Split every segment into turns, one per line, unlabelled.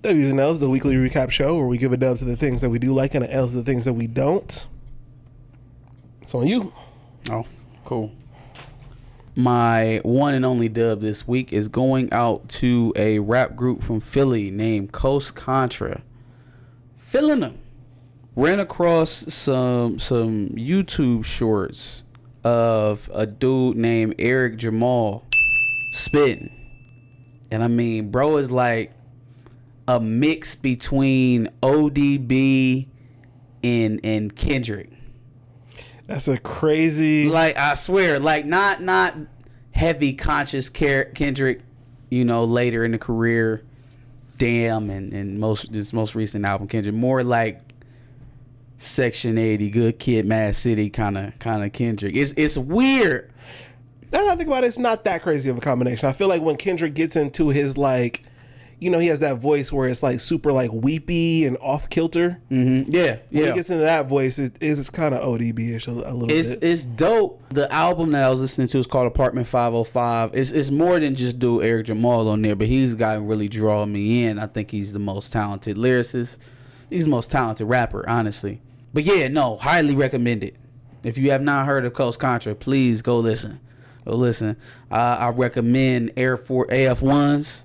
W's and L's, the weekly recap show where we give a dub to the things that we do like and an L's to the things that we don't. It's on you.
Oh, cool. My one and only dub this week is going out to a rap group from Philly named Contra. Feeling them. Ran across some YouTube shorts of a dude named Eric Jamal spitting. And I mean, bro is like a mix between ODB and Kendrick.
That's a crazy...
Like, I swear, like, not heavy conscious Kendrick, you know, later in the career, Damn, and this most recent album, Kendrick. More like Section 80, Good Kid, Mad City kind of Kendrick. It's weird.
Now that I think about it, it's not that crazy of a combination. I feel like when Kendrick gets into his, like, you know, he has that voice where it's like super like weepy and off kilter.
Mm-hmm. Yeah.
When he gets into that voice, it's kind of ODB-ish a little bit.
It's dope. The album that I was listening to is called Apartment 505. It's more than just dude Eric Jamal on there, but he's gotten really drawing me in. I think he's the most talented lyricist. He's the most talented rapper, honestly. But yeah, no, highly recommend it. If you have not heard of Contra, please go listen. I recommend AF1s.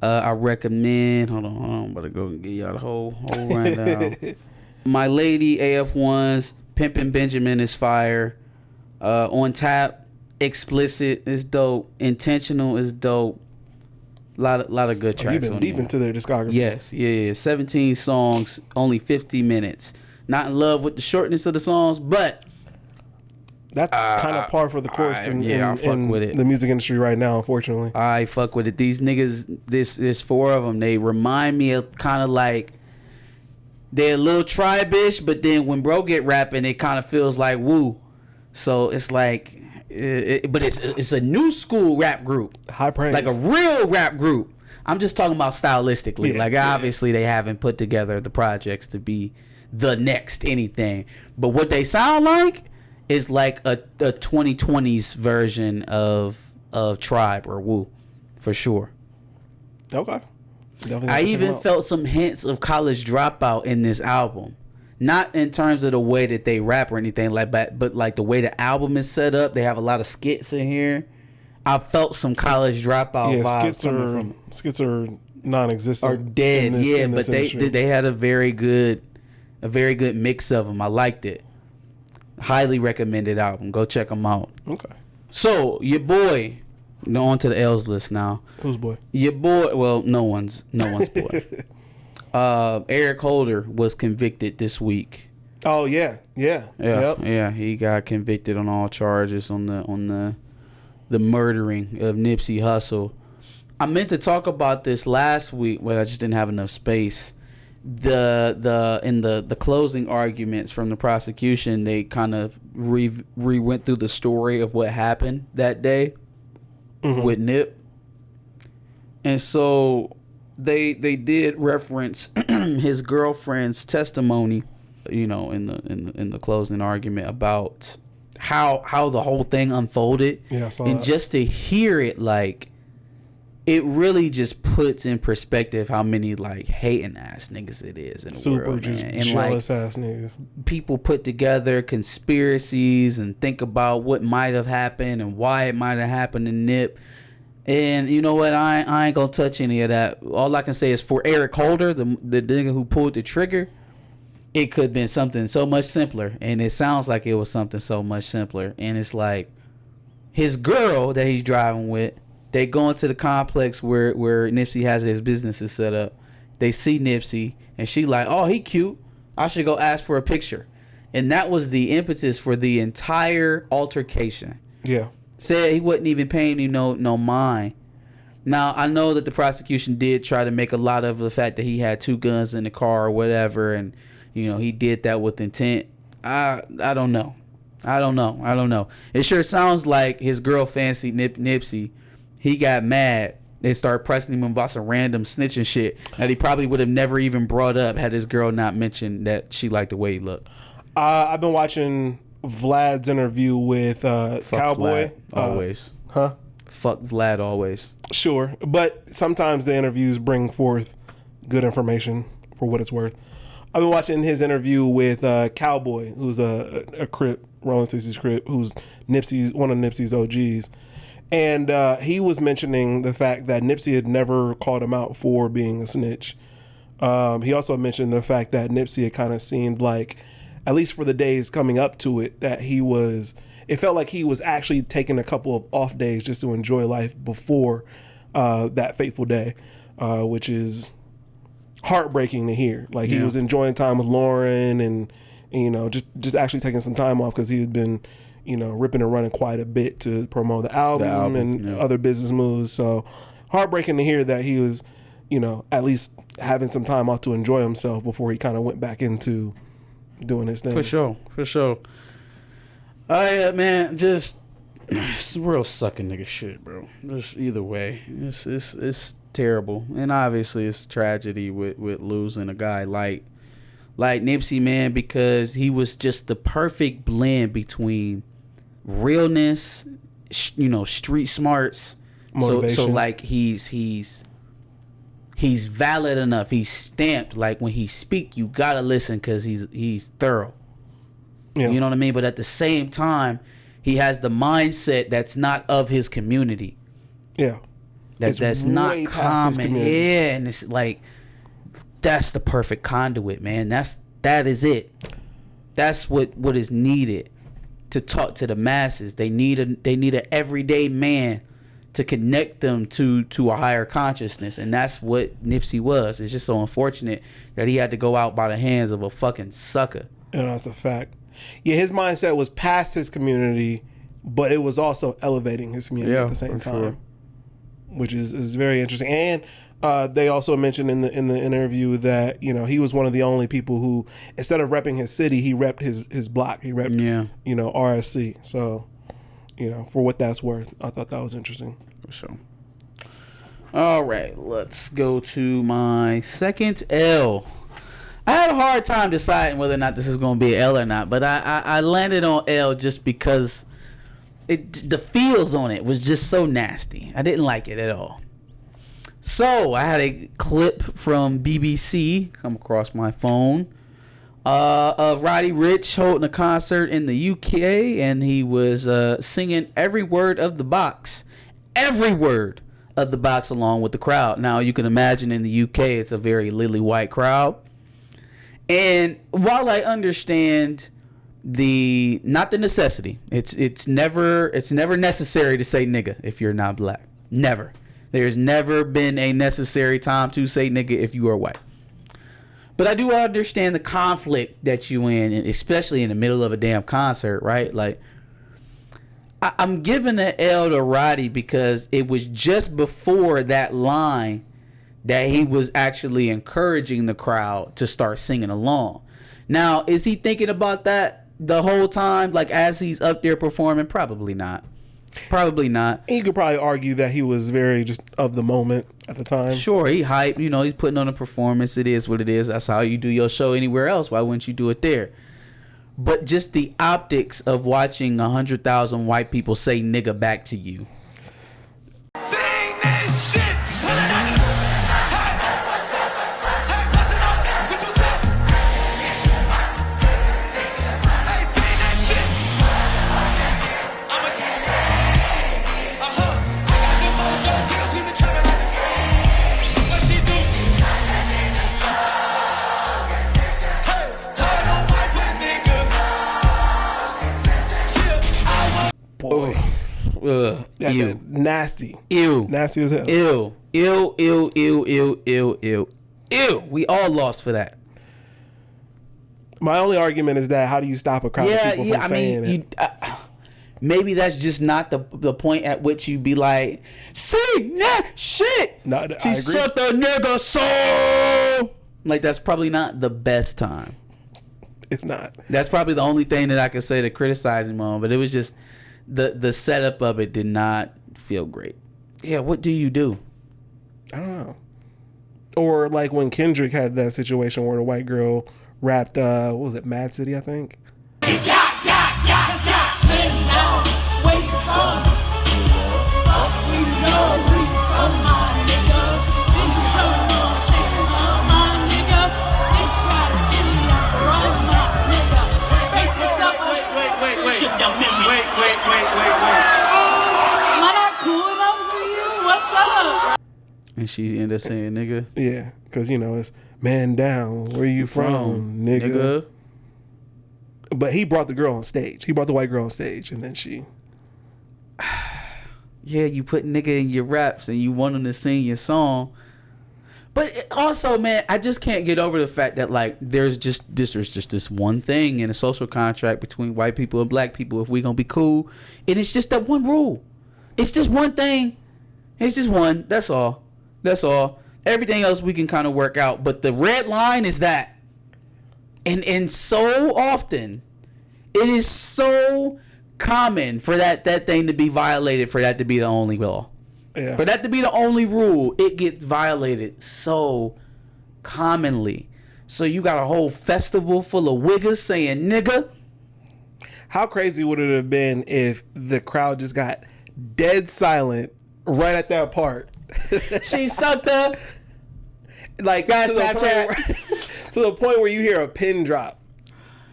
I recommend. Hold on. I'm about to go and get y'all the whole rundown. My Lady, AF1s. Pimpin' Benjamin is fire. On Tap, Explicit is dope. Intentional is dope. Lot of good tracks.
You've been deep into their discography.
Yes, yeah. 17 songs, only 50 minutes. Not in love with the shortness of the songs, but
that's kind of par for the course in
with it.
The music industry right now, unfortunately.
I fuck with it. These niggas, this four of them, they remind me of kind of like, they're a little tribe-ish, but then when bro get rapping, it kind of feels like woo. So it's like, but it's a new school rap group.
High praise.
Like a real rap group. I'm just talking about stylistically. Obviously they haven't put together the projects to be the next anything. But what they sound like is like a 2020s version of Tribe or Wu, for sure.
Okay. Definitely
I even felt some hints of College Dropout in this album. Not in terms of the way that they rap or anything like that, but like the way the album is set up. They have a lot of skits in here. I felt some College Dropout vibes.
Skits are non-existent.
Are dead. But they had a very good mix of them. I liked it. Highly recommended album. Go check them out.
Okay.
So your boy, on to the L's list now.
Whose boy?
Your boy. Well, no one's boy. Eric Holder was convicted this week.
Oh yeah. Yep.
Yeah. He got convicted on all charges on the murdering of Nipsey Hussle. I meant to talk about this last week, but I just didn't have enough space. In the closing arguments from the prosecution, they kind of went through the story of what happened that day with Nip, and so they did reference his girlfriend's testimony, you know, in the closing argument about how the whole thing unfolded.
Yeah, I saw
and
that.
Just to hear it, like, it really just puts in perspective how many like hating ass niggas it is in the
super
world,
just
man. And
jealous
like,
ass niggas.
People put together conspiracies and think about what might have happened and why it might have happened to Nip. And you know what? I ain't gonna touch any of that. All I can say is for Eric Holder, the nigga who pulled the trigger, it could have been something so much simpler. And it sounds like it was something so much simpler. And it's like his girl that he's driving with, they go into the complex where Nipsey has his businesses set up. They see Nipsey, and she like, oh, he cute. I should go ask for a picture. And that was the impetus for the entire altercation.
Yeah.
Said he wasn't even paying him no mind. Now, I know that the prosecution did try to make a lot of the fact that he had two guns in the car or whatever, and, you know, he did that with intent. I don't know. I don't know. It sure sounds like his girl fancied Nipsey. He got mad. They started pressing him about some random snitching shit that he probably would have never even brought up had his girl not mentioned that she liked the way he looked.
I've been watching Vlad's interview with Cowboy.
Vlad, always.
Huh?
Fuck Vlad always.
Sure. But sometimes the interviews bring forth good information for what it's worth. I've been watching his interview with Cowboy, who's a Crip, Rolling 60s Crip, who's one of Nipsey's OGs. And he was mentioning the fact that Nipsey had never called him out for being a snitch. He also mentioned the fact that Nipsey had kind of seemed like, at least for the days coming up to it, that it felt like he was actually taking a couple of off days just to enjoy life before that fateful day, which is heartbreaking to hear. Like he was enjoying time with Lauren and just actually taking some time off because he had been ripping and running quite a bit to promote the album and other business moves. So heartbreaking to hear that he was at least having some time off to enjoy himself before he kind of went back into doing his thing.
For sure. Man, just it's real sucking nigga shit, bro. Just either way, it's terrible, and obviously it's a tragedy with losing a guy like Nipsey, man, because he was just the perfect blend between realness, street smarts, motivation. So like he's valid enough. He's stamped. Like when he speak, you gotta listen because he's thorough. Yeah. You know what I mean? But at the same time, he has the mindset that's not of his community. Yeah. That's not common. Yeah, and it's like that's the perfect conduit, man. That is it. That's what is needed to talk to the masses. They need an everyday man to connect them to a higher consciousness, and that's what Nipsey was. It's just so unfortunate that he had to go out by the hands of a fucking sucker.
And that's a fact. Yeah, his mindset was past his community, but it was also elevating his community at the same time, sure. Which is very interesting. And they also mentioned in the interview that he was one of the only people who, instead of repping his city, he repped his block. He repped RSC. So for what that's worth, I thought that was interesting.
For sure. All right, let's go to my second L. I had a hard time deciding whether or not this is going to be an L or not, but I landed on L just because the feels on it was just so nasty. I didn't like it at all. So I had a clip from BBC come across my phone of Roddy Ricch holding a concert in the UK, and he was singing every word of the box along with the crowd. Now you can imagine in the UK it's a very lily white crowd. And while I understand not the necessity, it's never necessary to say nigga if you're not black. Never. There's never been a necessary time to say nigga if you are white. But I do understand the conflict that you in, especially in the middle of a damn concert, right? Like, I'm giving an L to Roddy because it was just before that line that he was actually encouraging the crowd to start singing along. Now, is he thinking about that the whole time, like as he's up there performing? Probably not. And
you could probably argue that he was very just of the moment at the time.
Sure, he hyped. He's putting on a performance. It is what it is. That's how you do your show anywhere else. Why wouldn't you do it there? But just the optics of watching 100,000 white people say nigga back to you. Sing this shit.
Boy. Ew. Nasty.
Ew.
Nasty as hell.
Ew. We all lost for that.
My only argument is that how do you stop a crowd of people from saying it?
Maybe that's just not the point at which you be like, sing that shit.
No,
she sucked the nigga soul. Like, that's probably not the best time.
It's not.
That's probably the only thing that I could say to criticize him on. But it was just the setup of it did not feel great. Yeah, what do you do?
I don't know. Or like when Kendrick had that situation where the white girl rapped, what was it, Mad City, I think?
And she ended up saying nigga.
Yeah, because, it's man down. Where you from, nigga? But he brought the girl on stage. He brought the white girl on stage, and then she...
Yeah, you put nigga in your raps and you want him to sing your song. But also, man, I just can't get over the fact that, like, there's just this one thing in a social contract between white people and black people if we gonna be cool. And it's just that one rule. It's just one thing. It's just one. That's all. That's all. Everything else we can kind of work out. But the red line is that. And so often, it is so common for that thing to be violated, for that to be the only law.
Yeah.
For that to be the only rule, it gets violated so commonly. So you got a whole festival full of wiggers saying nigga.
How crazy would it have been if the crowd just got dead silent right at that part?
She sucked her.
Like, to the point where you hear a pin drop.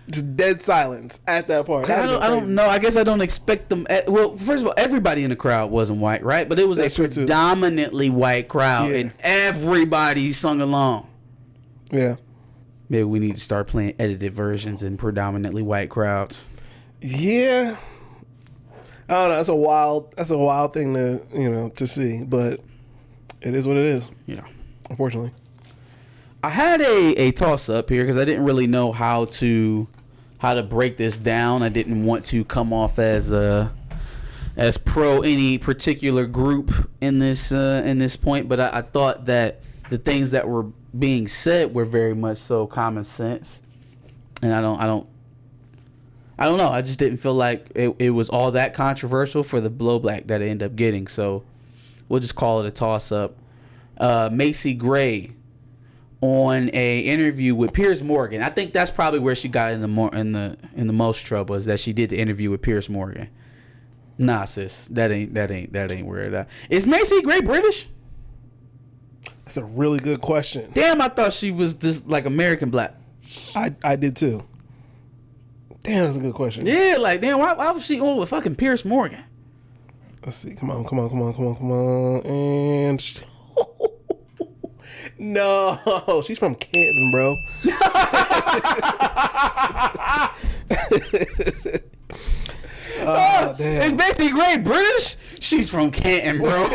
Just dead silence at that part.
I don't know. I guess I don't expect them. Well, first of all, everybody in the crowd wasn't white, right? But it was a predominantly white crowd, and everybody sung along.
Yeah.
Maybe we need to start playing edited versions in predominantly white crowds.
Yeah. I don't know. That's a wild thing to see, but it is what it is.
Yeah.
Unfortunately.
I had a toss up here because I didn't really know how to break this down. I didn't want to come off as pro any particular group in this point, but I thought that the things that were being said were very much so common sense, and I don't know. I just didn't feel like it was all that controversial for the blowback that it ended up getting. So we'll just call it a toss up. Macy Gray on a interview with Piers Morgan. I think that's probably where she got in the most trouble, is that she did the interview with Piers Morgan. Nah, sis, that ain't where it at. Is Macy Gray British?
That's a really good question.
Damn, I thought she was just like American black.
I did too. Damn, that's a good question.
Yeah, like damn, why was she on with fucking Piers Morgan?
Let's see. Come on, and. No, she's from Canton, bro. Oh, damn.
Is Macy Gray British? She's from Canton, bro.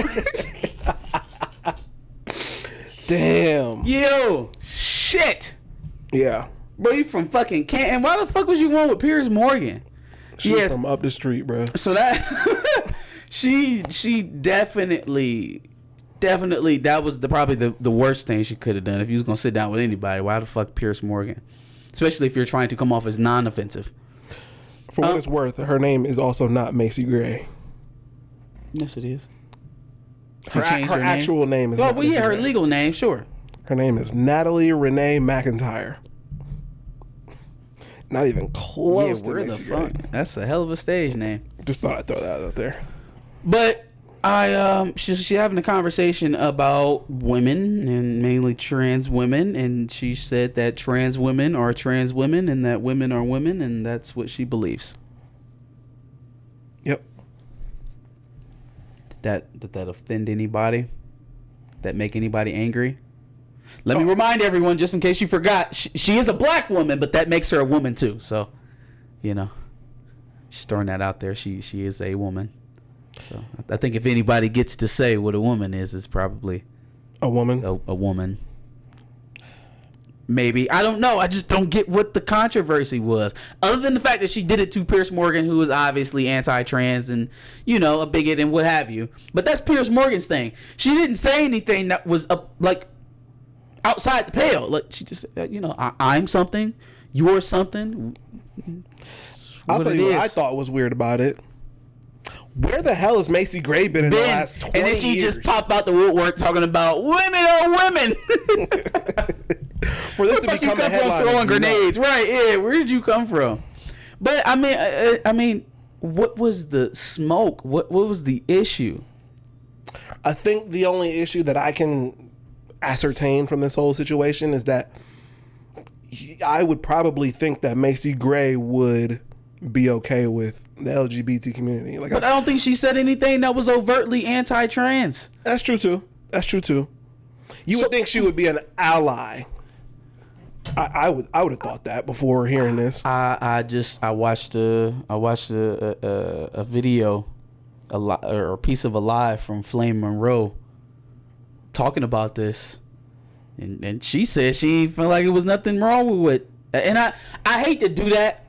Damn.
Yo, shit.
Yeah.
Bro, you from fucking Canton. Why the fuck was you on with Piers Morgan?
She's from up the street, bro.
So that she definitely that was probably the worst thing she could have done. If you was gonna sit down with anybody, why the fuck Piers Morgan? Especially if you're trying to come off as non-offensive.
For what it's worth, her name is also not Macy Gray.
Yes, it is.
Her actual name is.
Well, yeah, her legal name, sure.
Her name is Natalie Renee McIntyre. Not even close to Macy Gray.
That's a hell of a stage name.
Just thought I'd throw that out there.
But she's having a conversation about women and mainly trans women, and she said that trans women are trans women and that women are women, and that's what she believes.
Yep.
Did that offend anybody? That make anybody angry? Let me remind everyone, just in case you forgot, she is a black woman, but that makes her a woman too. So, she's throwing that out there. She is a woman. So I think if anybody gets to say what a woman is, it's probably
a woman.
A woman. Maybe. I don't know. I just don't get what the controversy was. Other than the fact that she did it to Piers Morgan, who was obviously anti-trans and, a bigot and what have you. But that's Piers Morgan's thing. She didn't say anything that was outside the pale. Like she just said, I'm something, you're something.
I'll tell you what I thought was weird about it. Where the hell has Macy Gray been in the last 20 years?
And then she just popped out the woodwork talking about women are women.
For this to become a headline,
throwing grenades, right? Yeah, where did you come from? But I mean, what was the smoke? What was the issue?
I think the only issue that I can ascertain from this whole situation is that I would probably think that Macy Gray would be okay with the LGBT community. But
I don't think she said anything that was overtly anti-trans.
That's true too. You would think she would be an ally. I would have thought that before hearing this.
I watched a video, or a piece of Alive from Flame Monroe talking about this, and she said she felt like it was nothing wrong with it. And I hate to do that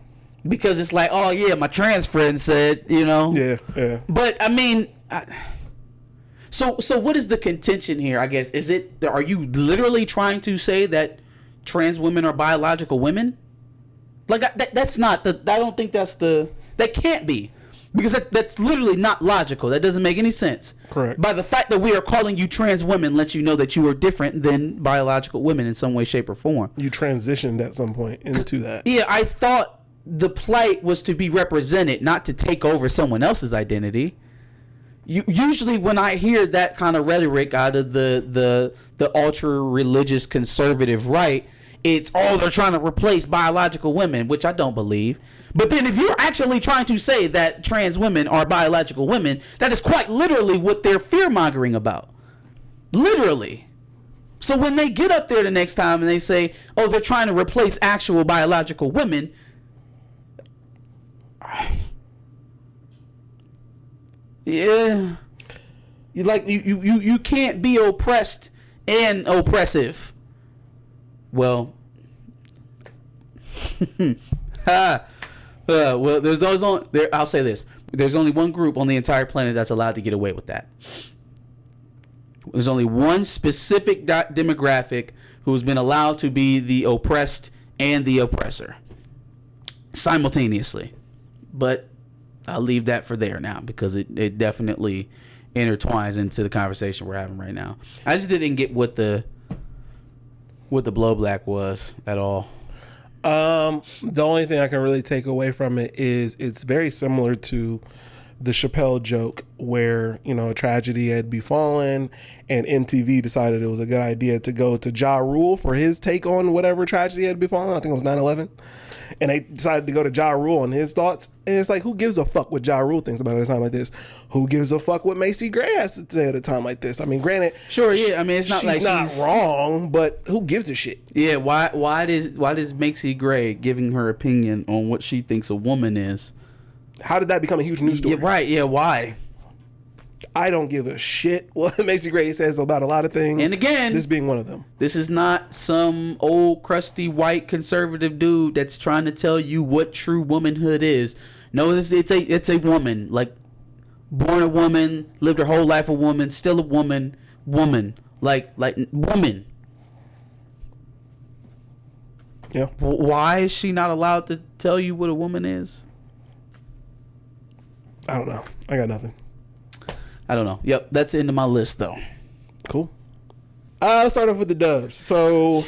because it's like, oh yeah, my trans friend said,
Yeah.
But I mean, so what is the contention here? I guess are you literally trying to say that trans women are biological women? Like that's not the. I don't think that's the. That can't be, because that's literally not logical. That doesn't make any sense.
Correct.
By the fact that we are calling you trans women lets you know that you are different than biological women in some way, shape, or form.
You transitioned at some point into that.
Yeah, I thought the plight was to be represented, not to take over someone else's identity. Usually when I hear that kind of rhetoric out of the ultra religious conservative right, it's they're trying to replace biological women, which I don't believe. But then if you're actually trying to say that trans women are biological women, that is quite literally what they're fear-mongering about. Literally. So when they get up there the next time and they say, oh, they're trying to replace actual biological women, yeah, you can't be oppressed and oppressive. Well, well, I'll say this: there's only one group on the entire planet that's allowed to get away with that. There's only one specific demographic who's been allowed to be the oppressed and the oppressor simultaneously. But I'll leave that for there now, because it definitely intertwines into the conversation we're having right now. I just didn't get what the blow black was at all.
The only thing I can really take away from it is it's very similar to the Chappelle joke where, a tragedy had befallen and MTV decided it was a good idea to go to Ja Rule for his take on whatever tragedy had befallen. I think it was 9/11. And they decided to go to Ja Rule and his thoughts. And it's like, who gives a fuck what Ja Rule thinks about it at a time like this? Who gives a fuck what Macy Gray has to say at a time like this? I mean, granted,
sure, yeah. I mean, it's not like
she's not wrong, but who gives a shit?
Yeah. Why does Macy Gray giving her opinion on what she thinks a woman is?
How did that become a huge news story?
Yeah, right. Yeah. Why?
I don't give a shit what Macy Gray says about a lot of things.
And again,
this being one of them.
This is not some old crusty white conservative dude that's trying to tell you what true womanhood is. No, it's a woman, like born a woman, lived her whole life a woman, still a woman, like woman.
Yeah.
Why is she not allowed to tell you what a woman is?
I don't know. I got nothing.
I don't know. Yep, that's into my list though.
Cool. Let's start off with the dubs. So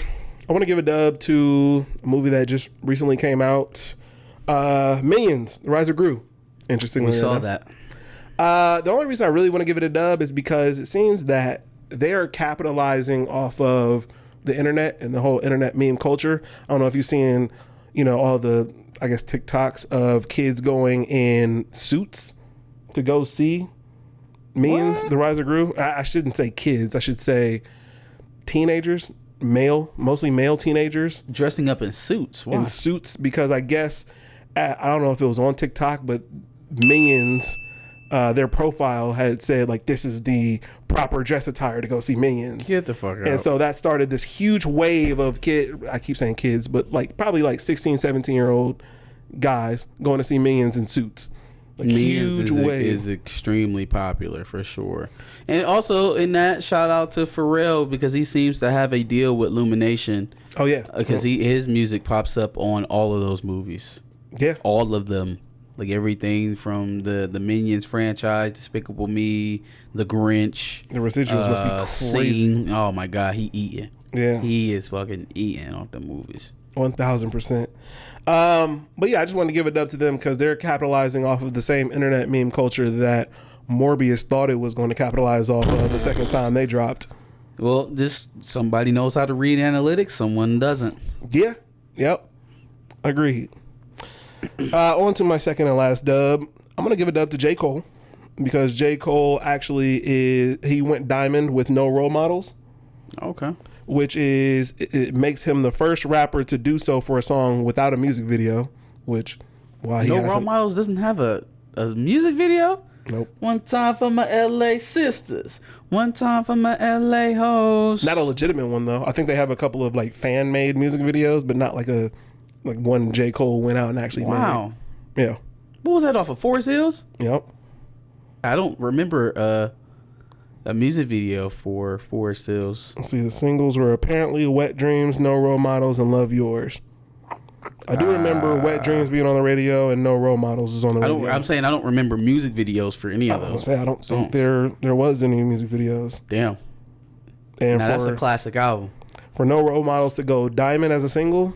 I want to give a dub to a movie that just recently came out. Minions: The Rise of Gru. Interestingly,
we saw that.
The only reason I really want to give it a dub is because it seems that they are capitalizing off of the internet and the whole internet meme culture. I don't know if you've seen, all the, I guess, TikToks of kids going in suits to go see Minions: The Rise of Gru. I shouldn't say kids. I should say teenagers, mostly male teenagers.
Dressing up in suits. Why?
In suits, because I guess, I don't know if it was on TikTok, but Minions, their profile had said, like, this is the proper dress attire to go see Minions.
Get the fuck out.
And so that started this huge wave of I keep saying kids, but probably 16, 17-year-old guys going to see Minions in suits.
Minions is extremely popular for sure. And also in that, shout out to Pharrell, because he seems to have a deal with Illumination.
Oh yeah,
because his music pops up on all of those movies.
Yeah,
all of them, like everything from the Minions franchise, Despicable Me, The Grinch.
The residuals must be crazy.
Oh my God, he eating.
Yeah,
he is fucking eating off the movies.
1000%. But yeah, I just wanted to give a dub to them because they're capitalizing off of the same internet meme culture that Morbius thought it was going to capitalize off of the second time they dropped.
Well, just somebody knows how to read analytics, someone doesn't.
Yeah. Yep. Agreed. On to my second and last dub. I'm going to give a dub to J. Cole because J. Cole actually he went diamond with no role models.
Okay.
which is it makes him the first rapper to do so for a song without a music video. Which, why he
No
hasn't-
Role Models doesn't have a music video.
Nope.
One time for my LA sisters. One time for my LA hoes.
Not a legitimate one though. I think they have a couple of like fan made music videos, but not like one J. Cole went out and actually
Wow.
made. Yeah.
What was that off of Forest Hills?
Yep.
I don't remember a music video for Forest Hills.
Let's see, the singles were apparently Wet Dreams, No Role Models, and Love Yours. I do remember Wet Dreams being on the radio and No Role Models is on the radio.
I'm saying I don't remember music videos for any of those.
I don't think there was any music videos.
Damn.
And
Now that's a classic album.
for No Role Models to go diamond as a single,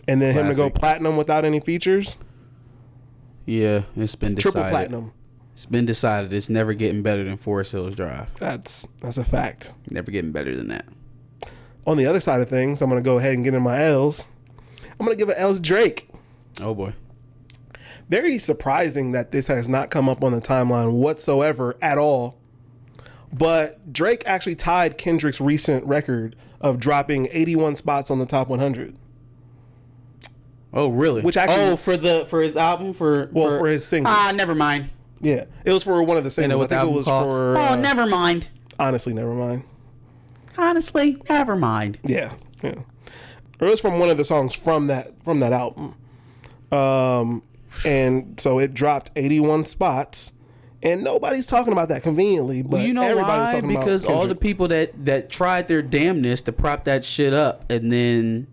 and then him to go
Classic.
platinum without any features,
Yeah, it's been decided.
triple platinum.
It's been decided. It's never getting better than Forest Hills Drive.
That's a fact.
Never getting better than that.
On the other side of things, I'm gonna go ahead and get in my L's. I'm gonna give an L's Drake.
Oh boy.
Very surprising that this has not come up on the timeline whatsoever at all. But Drake actually tied Kendrick's recent record of dropping 81 spots on the top 100.
Oh really?
Which actually-
for his album
For his single.
Never mind.
Yeah, it was for one of the singles. I
what the
think it
album
was
called?
for.
Never mind.
Honestly, never mind.
Honestly, never mind.
Yeah. It was from one of the songs from that album. And so it dropped 81 spots, and nobody's talking about that conveniently. But
Well, you know
everybody's
why?
talking
Because
about
all the
Kendrick.
people that tried their damnness to prop that shit up, and then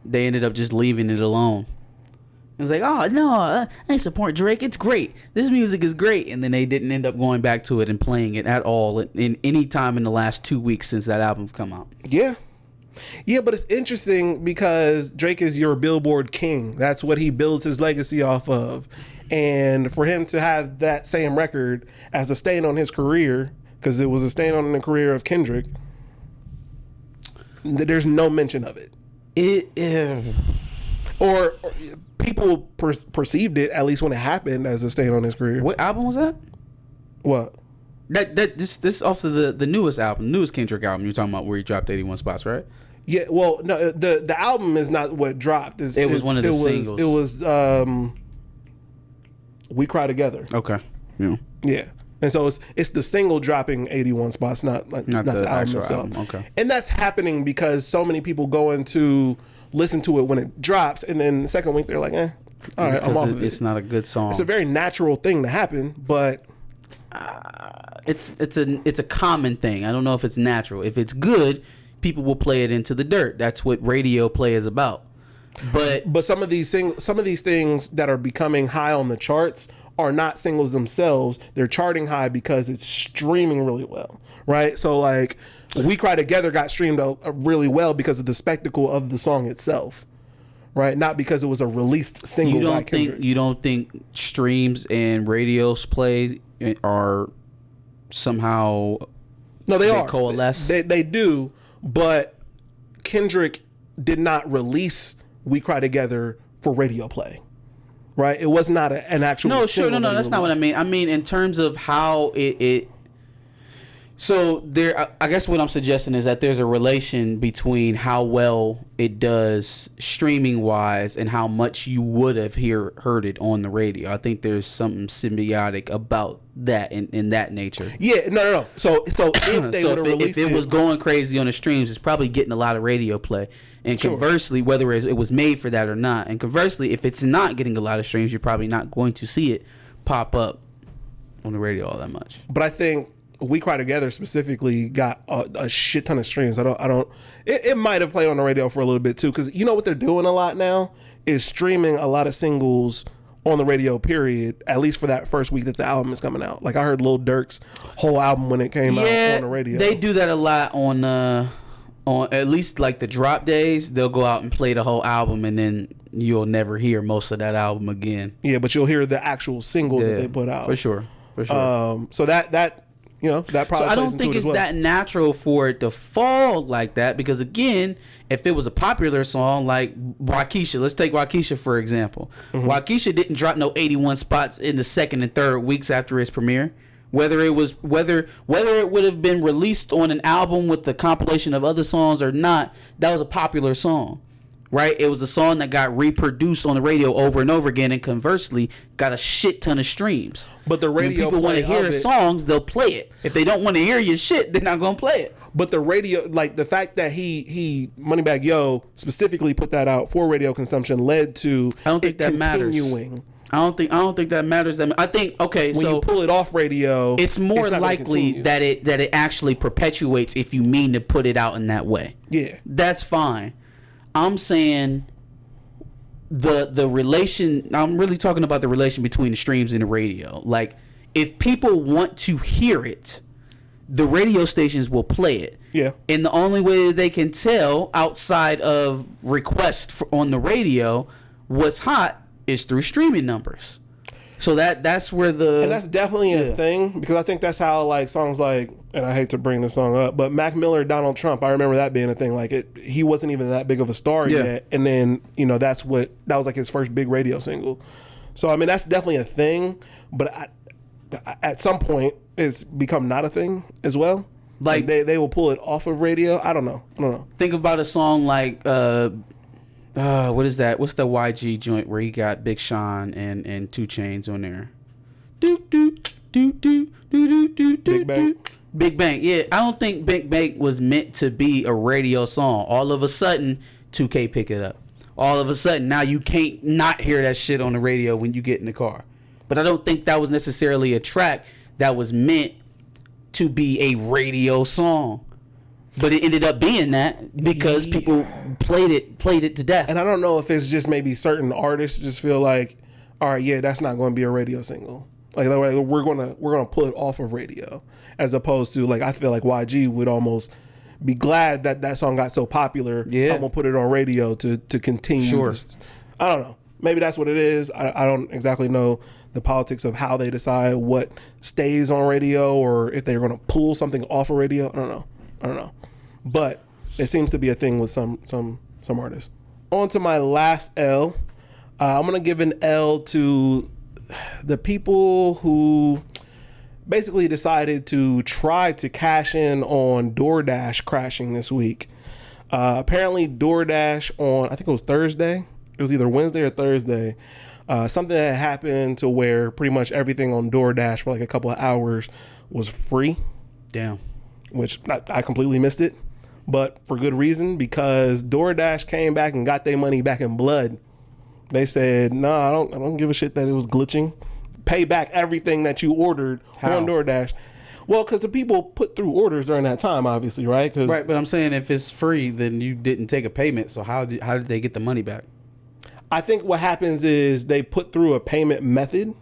they ended up just leaving it alone. It was like, oh no, I support Drake. It's great. This music is great, and then they didn't end up going back to it and playing it at all in any time in the last 2 weeks since that album come out.
Yeah, but it's interesting because Drake is your Billboard king. That's what he builds his legacy off of. And for him to have that same record as a stain on his career, because it was a stain on the career of Kendrick, there's no mention of it. Or people perceived it, at least when it happened, as a stain on his career.
What album was that?
What?
This off of the newest album, newest Kendrick album you're talking about, where he dropped 81 spots, right?
Yeah, well, no, the album is not what dropped.
It was one of the singles.
It was We Cry Together.
Okay. Yeah.
Yeah. And so it's the single dropping 81 spots, not the album
actual
itself.
album. Okay.
And that's happening because so many people go in to listen to it when it drops, and then the second week they're like, all right, I'm off of it.
It's not a good song.
It's a very natural thing to happen, but
It's a common thing. I don't know if it's natural. If it's good, people will play it into the dirt. That's what radio play is about. But
some of these things that are becoming high on the charts are not singles themselves. They're charting high because it's streaming really well, right? So like We Cry Together got streamed really well because of the spectacle of the song itself, right? Not because it was a released single by Kendrick.
You don't think streams and radios play are somehow
They are
coalesce?
They do, but Kendrick did not release We Cry Together for radio play, right? It was not an actual single that he
that's not what I
released.
mean. I mean in terms of how it so there, I guess what I'm suggesting is that there's a relation between how well it does streaming wise and how much you would have heard it on the radio. I think there's something symbiotic about that in that nature.
Yeah, no. So if they would have released
if it was going crazy on the streams, it's probably getting a lot of radio play. And conversely, whether it was made for that or not, and conversely, if it's not getting a lot of streams, you're probably not going to see it pop up on the radio all that much.
But I think We Cry Together specifically got a shit ton of streams. It might have played on the radio for a little bit too, because you know what they're doing a lot now is streaming a lot of singles on the radio, period, at least for that first week that the album is coming out. Like I heard Lil Durk's whole album when it came out on the radio.
They do that a lot on at least like the drop days. They'll go out and play the whole album, and then you'll never hear most of that album again.
Yeah, but you'll hear the actual single that they put out.
For sure.
So that you know, that probably.
So I don't think it's that natural for it to fall like that, because again, if it was a popular song like Waukesha, let's take Waukesha for example. Mm-hmm. Waukesha didn't drop no 81 spots in the second and third weeks after its premiere. Whether it would have been released on an album with the compilation of other songs or not, that was a popular song, right? It was a song that got reproduced on the radio over and over again, and conversely got a shit ton of streams.
But the radio,
when people want to hear songs, they'll play it. If they don't want to hear your shit, they're not gonna play it.
But the radio, like the fact that he Moneybagg Yo specifically put that out for radio consumption led to
I don't think that
continuing.
Matters. I don't think that matters. I think
when you pull it off radio,
it's more likely that it actually perpetuates if you mean to put it out in that way.
Yeah,
that's fine. I'm saying the relation. I'm really talking about the relation between the streams and the radio. Like, if people want to hear it, the radio stations will play it.
Yeah.
And the only way that they can tell outside of request on the radio what's hot is through streaming numbers. So that's where and
that's definitely a thing, because I think that's how, like, songs like, and I hate to bring this song up, but Mac Miller, Donald Trump, I remember that being a thing. Like, he wasn't even that big of a star yet, and then, you know, that was like his first big radio single. So I mean, that's definitely a thing, but at some point it's become not a thing as well. Like they will pull it off of radio. I don't know.
Think about a song like what is that? What's the YG joint where he got Big Sean and 2 Chainz on there?
Big Bang.
Big Bang. Yeah, I don't think Big Bang was meant to be a radio song. All of a sudden, 2K pick it up. All of a sudden, now you can't not hear that shit on the radio when you get in the car. But I don't think that was necessarily a track that was meant to be a radio song. But it ended up being that because people played it to death.
And I don't know if it's just maybe certain artists just feel like, all right, yeah, that's not going to be a radio single. Like we're gonna pull it off of radio, as opposed to, like, I feel like YG would almost be glad that song got so popular.
Yeah,
I'm gonna put it on radio to continue.
Sure.
I don't know. Maybe that's what it is. I don't exactly know the politics of how they decide what stays on radio or if they're going to pull something off of radio. I don't know. But it seems to be a thing with some artists. On to my last L. I'm going to give an L to the people who basically decided to try to cash in on DoorDash crashing this week. Apparently DoorDash on, I think it was Thursday. It was either Wednesday or Thursday. Something that happened to where pretty much everything on DoorDash for like a couple of hours was free.
Damn.
Which I completely missed it. But for good reason, because DoorDash came back and got their money back in blood. They said, no, I don't give a shit that it was glitching. Pay back everything that you ordered on DoorDash. Well, because the people put through orders during that time, obviously, right?
Right, but I'm saying if it's free, then you didn't take a payment. So how did they get the money back?
I think what happens is they put through a payment method,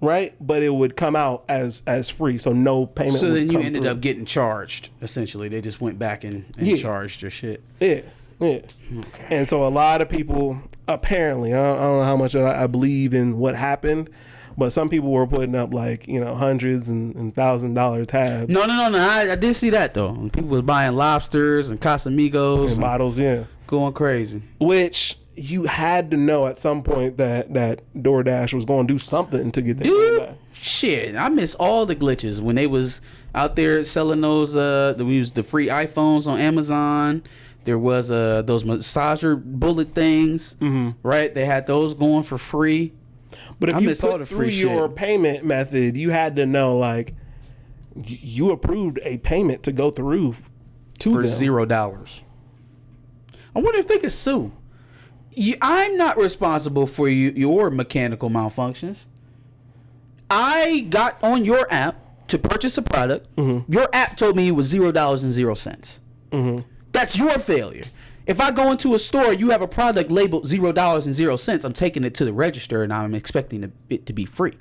right? But it would come out as free, so no payment.
So then you ended up getting charged. Essentially, they just went back and charged your shit.
Yeah. Okay. And so a lot of people, apparently, I don't know how much I believe in what happened, but some people were putting up like, you know, hundreds and $1,000 tabs.
No. I did see that though. People was buying lobsters and Casamigos
and bottles, yeah,
going crazy.
Which you had to know at some point that DoorDash was going to do something to get that money back.
Shit, I miss all the glitches when they was out there selling those. We used the free iPhones on Amazon. There was those massager bullet things, right? They had those going for free.
But if you put through your payment method, you had to know, like, you approved a payment to go through to
for
them.
$0. I wonder if they could sue. I'm not responsible for your mechanical malfunctions. I got on your app to purchase a product. Your app told me it was $0.00. That's your failure. If I go into a store, you have a product labeled $0.00. I'm taking it to the register and I'm expecting it to be free.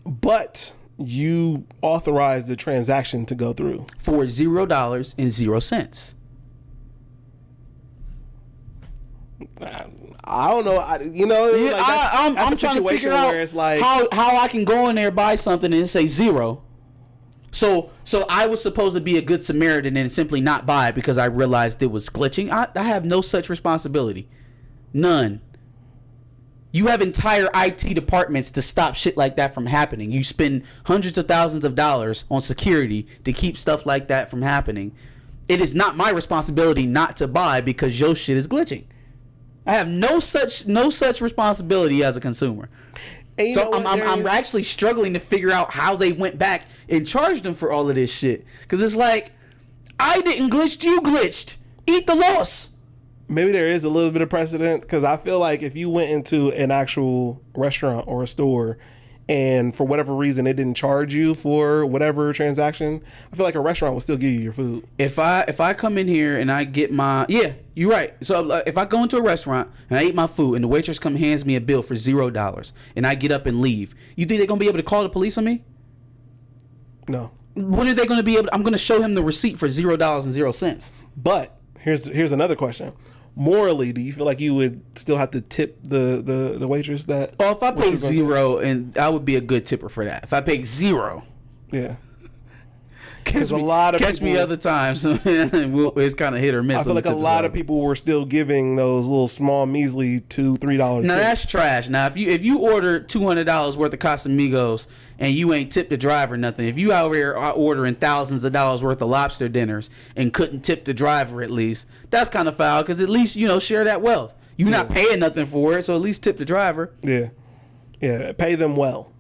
But you authorized the transaction to go through
for $0.00.
I don't know.
I'm trying to figure out it's like how I can go in there, buy something and say zero. So I was supposed to be a good Samaritan and simply not buy it because I realized it was glitching. I have no such responsibility. None. You have entire IT departments to stop shit like that from happening. You spend hundreds of thousands of dollars on security to keep stuff like that from happening. It is not my responsibility not to buy because your shit is glitching. I have no such responsibility as a consumer. So I'm actually struggling to figure out how they went back and charged them for all of this shit. Because it's like, I didn't glitch, you glitched. Eat the loss.
Maybe there is a little bit of precedent, because I feel like if you went into an actual restaurant or a store and for whatever reason it didn't charge you for whatever transaction, I feel like a restaurant will still give you your food.
If I come in here and I get my, you're right. So if I go into a restaurant and I eat my food and the waitress comes and hands me a bill for $0 and I get up and leave, you think they're going to be able to call the police on me?
No.
What are they going to be able to, I'm going to show him the receipt for $0.00.
But here's another question. Morally, do you feel like you would still have to tip the waitress that?
Oh, if I paid $0, and I would be a good tipper for that. If I paid $0,
yeah.
Catch me other times. It's kind of hit or miss.
I feel like a lot of people were still giving those little small measly $2-3 tips.
Now that's trash. Now if you order $200 worth of Casamigos and you ain't tipped the driver nothing, if you out here are ordering thousands of dollars worth of lobster dinners and couldn't tip the driver at least, that's kind of foul, because at least share that wealth. You're not paying nothing for it, so at least tip the driver.
Yeah, pay them well.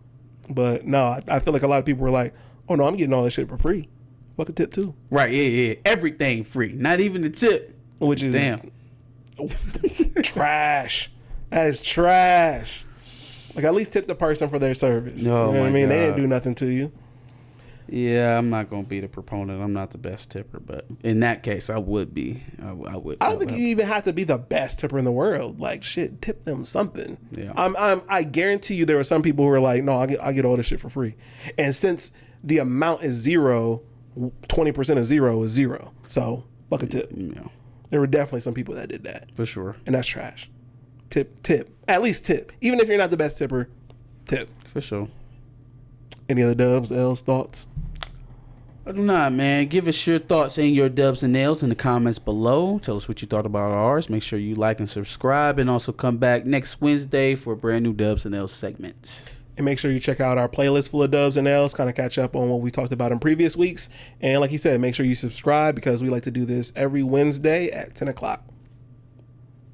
But no, I feel like a lot of people were like, oh no, I'm getting all this shit for free. Fuck a tip too.
Right, yeah. Everything free. Not even the tip.
Which is
damn
trash. That is trash. Like, at least tip the person for their service.
Oh,
you know what I mean?
God.
They didn't do nothing to you.
Yeah, I'm not gonna be the proponent. I'm not the best tipper, but in that case, I would be. I would.
I don't think you even have to be the best tipper in the world. Like, shit, tip them something.
Yeah.
I guarantee you there were some people who were like, no, I get all this shit for free. And since the amount is 0, 20% of 0 is 0. So fuck a tip.
Yeah.
There were definitely some people that did that.
For sure.
And that's trash. Tip. At least tip. Even if you're not the best tipper, tip.
For sure.
Any other dubs, L's, thoughts?
I do not, man. Give us your thoughts and your dubs and nails in the comments below. Tell us what you thought about ours. Make sure you like and subscribe, and also come back next Wednesday for a brand new dubs and nails segment.
And make sure you check out our playlist full of dubs and L's, kind of catch up on what we talked about in previous weeks. And like he said, make sure you subscribe, because we like to do this every Wednesday at 10 o'clock.